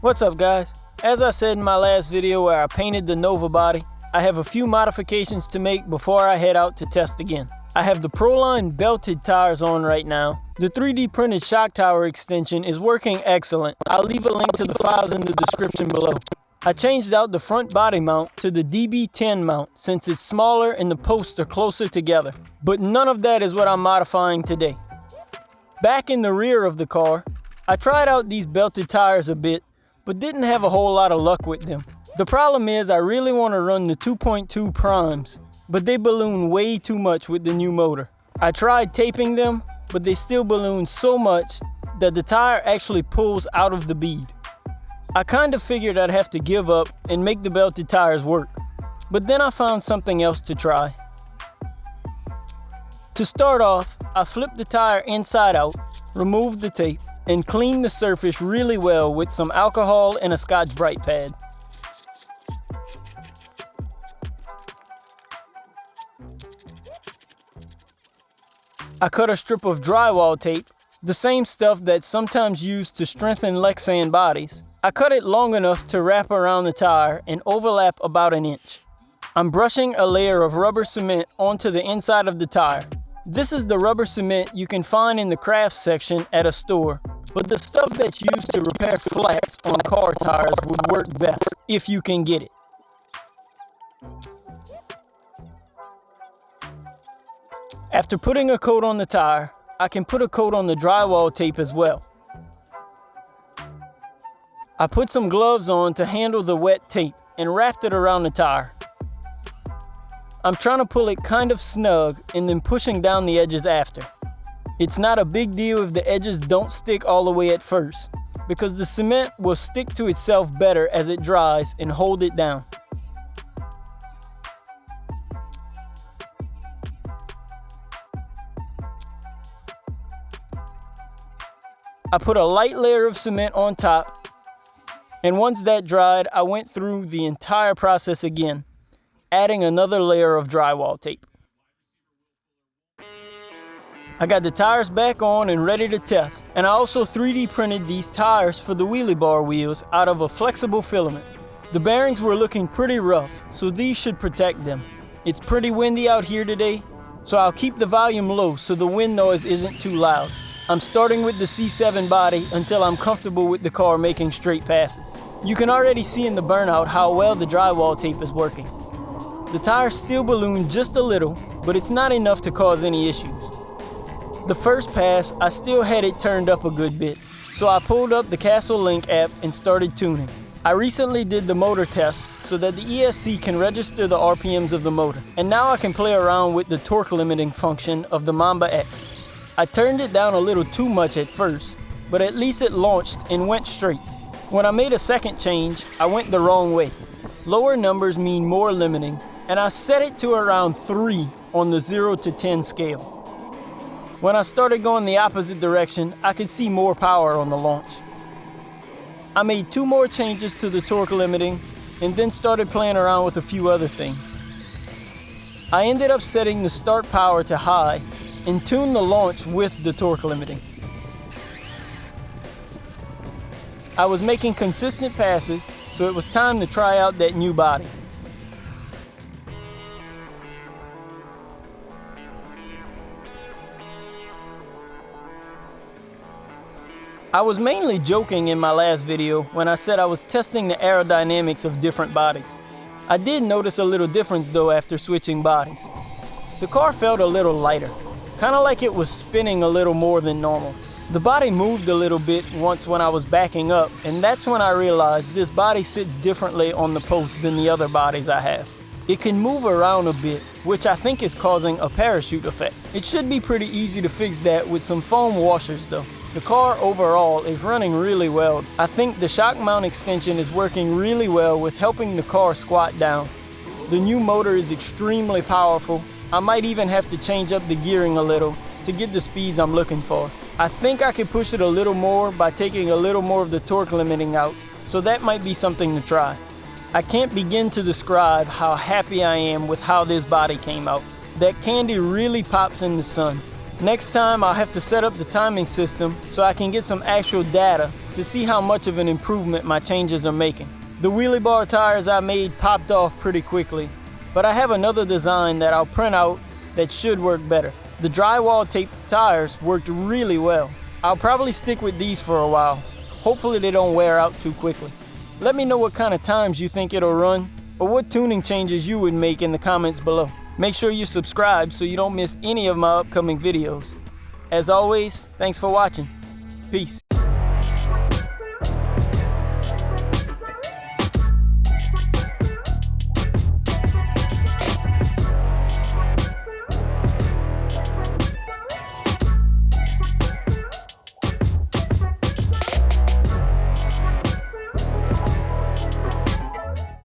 What's up guys? As I said in my last video where I painted the Nova body, I have a few modifications to make before I head out to test again. I have the Proline belted tires on right now. The 3D printed shock tower extension is working excellent. I'll leave a link to the files in the description below. I changed out the front body mount to the DB10 mount since it's smaller and the posts are closer together. But none of that is what I'm modifying today. Back in the rear of the car, I tried out these belted tires a bit, but didn't have a whole lot of luck with them. The problem is I really want to run the 2.2 Primes, but they balloon way too much with the new motor. I tried taping them, but they still balloon so much that the tire actually pulls out of the bead. I kind of figured I'd have to give up and make the belted tires work, but then I found something else to try. To start off, I flipped the tire inside out, removed the tape, and cleaned the surface really well with some alcohol and a Scotch-Brite pad. I cut a strip of drywall tape, the same stuff that's sometimes used to strengthen Lexan bodies. I cut it long enough to wrap around the tire and overlap about an inch. I'm brushing a layer of rubber cement onto the inside of the tire. This is the rubber cement you can find in the crafts section at a store, but the stuff that's used to repair flats on car tires would work best if you can get it. After putting a coat on the tire, I can put a coat on the drywall tape as well. I put some gloves on to handle the wet tape and wrapped it around the tire. I'm trying to pull it kind of snug and then pushing down the edges after. It's not a big deal if the edges don't stick all the way at first, because the cement will stick to itself better as it dries and hold it down. I put a light layer of cement on top, and once that dried, I went through the entire process again, adding another layer of drywall tape. I got the tires back on and ready to test, and I also 3D printed these tires for the wheelie bar wheels out of a flexible filament. The bearings were looking pretty rough, so these should protect them. It's pretty windy out here today, so I'll keep the volume low so the wind noise isn't too loud. I'm starting with the C7 body until I'm comfortable with the car making straight passes. You can already see in the burnout how well the drywall tape is working. The tires still balloon just a little, but it's not enough to cause any issues. The first pass, I still had it turned up a good bit, so I pulled up the Castle Link app and started tuning. I recently did the motor test so that the ESC can register the RPMs of the motor, and now I can play around with the torque limiting function of the Mamba X. I turned it down a little too much at first, but at least it launched and went straight. When I made a second change, I went the wrong way. Lower numbers mean more limiting, and I set it to around 3 on the 0 to 10 scale. When I started going the opposite direction, I could see more power on the launch. I made 2 more changes to the torque limiting and then started playing around with a few other things. I ended up setting the start power to high and tuned the launch with the torque limiting. I was making consistent passes, so it was time to try out that new body. I was mainly joking in my last video when I said I was testing the aerodynamics of different bodies. I did notice a little difference though after switching bodies. The car felt a little lighter, kind of like it was spinning a little more than normal. The body moved a little bit once when I was backing up, and that's when I realized this body sits differently on the post than the other bodies I have. It can move around a bit, which I think is causing a parachute effect. It should be pretty easy to fix that with some foam washers though. The car overall is running really well. I think the shock mount extension is working really well with helping the car squat down. The new motor is extremely powerful. I might even have to change up the gearing a little to get the speeds I'm looking for. I think I could push it a little more by taking a little more of the torque limiting out, so that might be something to try. I can't begin to describe how happy I am with how this body came out. That candy really pops in the sun. Next time I'll have to set up the timing system so I can get some actual data to to see how much of an improvement my changes are making. The wheelie bar tires I made popped off pretty quickly, but I have another design that I'll print out that should work better. The drywall taped tires worked really well. I'll probably stick with these for a while. Hopefully they don't wear out too quickly. Let me know what kind of times you think it'll run, or what tuning changes you would make in the comments below. Make sure you subscribe so you don't miss any of my upcoming videos. As always, thanks for watching. Peace.